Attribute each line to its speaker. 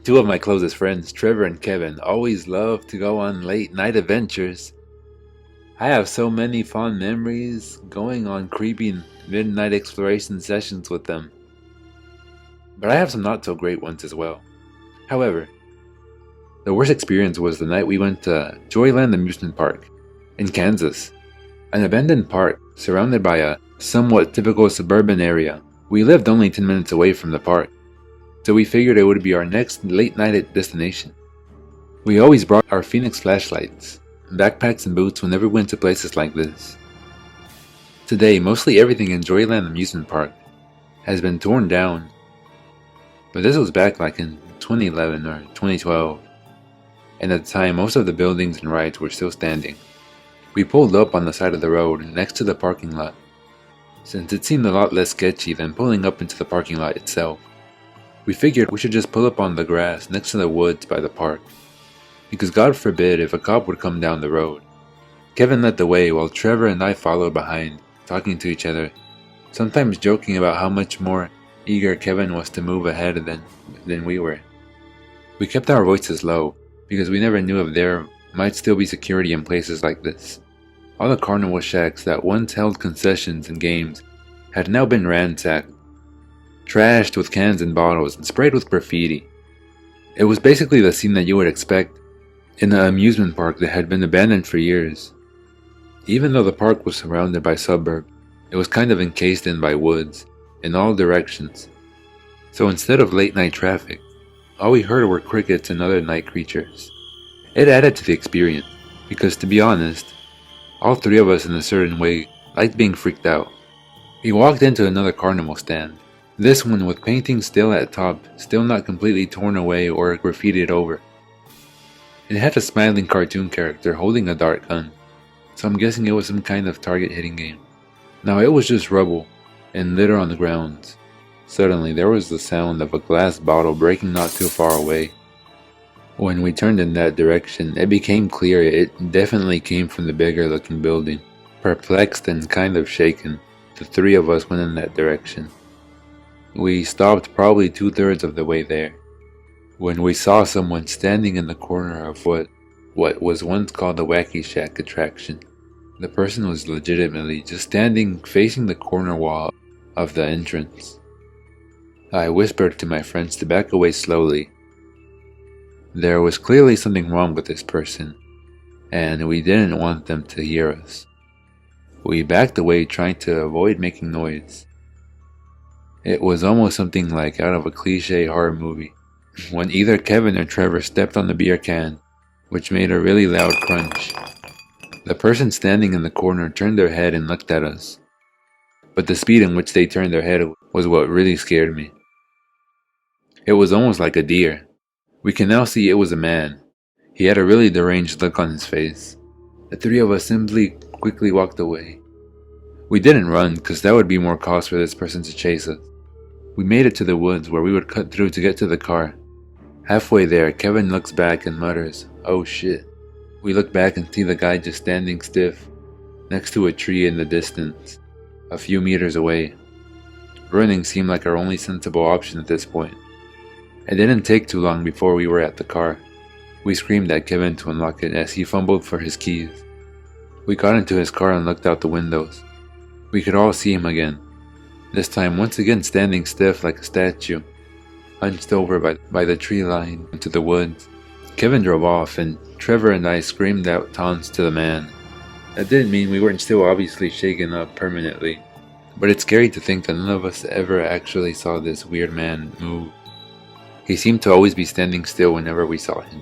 Speaker 1: Two of my closest friends, Trevor and Kevin, always love to go on late night adventures. I have so many fond memories going on creepy midnight exploration sessions with them. But I have some not so great ones as well. However, the worst experience was the night we went to Joyland Amusement Park in Kansas, an abandoned park surrounded by a somewhat typical suburban area. We lived only 10 minutes away from the park, so we figured it would be our next late night destination. We always brought our Phoenix flashlights, backpacks and boots whenever we went to places like this. Today, mostly everything in Joyland Amusement Park has been torn down, but this was back like in 2011 or 2012, and at the time most of the buildings and rides were still standing. We pulled up on the side of the road next to the parking lot, since it seemed a lot less sketchy than pulling up into the parking lot itself. We figured we should just pull up on the grass next to the woods by the park, because God forbid if a cop would come down the road. Kevin led the way while Trevor and I followed behind, talking to each other, sometimes joking about how much more eager Kevin was to move ahead than we were. We kept our voices low, because we never knew if there might still be security in places like this. All the carnival shacks that once held concessions and games had now been ransacked, trashed with cans and bottles, and sprayed with graffiti. It was basically the scene that you would expect in an amusement park that had been abandoned for years. Even though the park was surrounded by suburbs, it was kind of encased in by woods in all directions. So instead of late night traffic, all we heard were crickets and other night creatures. It added to the experience, because to be honest, all three of us in a certain way liked being freaked out. We walked into another carnival stand, this one with paintings still at top, still not completely torn away or graffitied over. It had a smiling cartoon character holding a dart gun, so I'm guessing it was some kind of target hitting game. Now it was just rubble and litter on the grounds. Suddenly there was the sound of a glass bottle breaking not too far away. When we turned in that direction, it became clear it definitely came from the bigger looking building. Perplexed and kind of shaken, the three of us went in that direction. We stopped probably 2/3 of the way there, when we saw someone standing in the corner of what was once called the Wacky Shack attraction. The person was legitimately just standing facing the corner wall of the entrance. I whispered to my friends to back away slowly. There was clearly something wrong with this person, and we didn't want them to hear us. We backed away trying to avoid making noise. It was almost something like out of a cliche horror movie, when either Kevin or Trevor stepped on the beer can, which made a really loud crunch. The person standing in the corner turned their head and looked at us, but the speed in which they turned their head was what really scared me. It was almost like a deer. We can now see it was a man. He had a really deranged look on his face. The three of us simply quickly walked away. We didn't run, because that would be more cost for this person to chase us. We made it to the woods where we would cut through to get to the car. Halfway there, Kevin looks back and mutters, "Oh shit." We look back and see the guy just standing stiff, next to a tree in the distance, a few meters away. Running seemed like our only sensible option at this point. It didn't take too long before we were at the car. We screamed at Kevin to unlock it as he fumbled for his keys. We got into his car and looked out the windows. We could all see him again. This time once again standing stiff like a statue, hunched over by the tree line into the woods. Kevin drove off and Trevor and I screamed out taunts to the man. That didn't mean we weren't still obviously shaken up permanently, but it's scary to think that none of us ever actually saw this weird man move. He seemed to always be standing still whenever we saw him.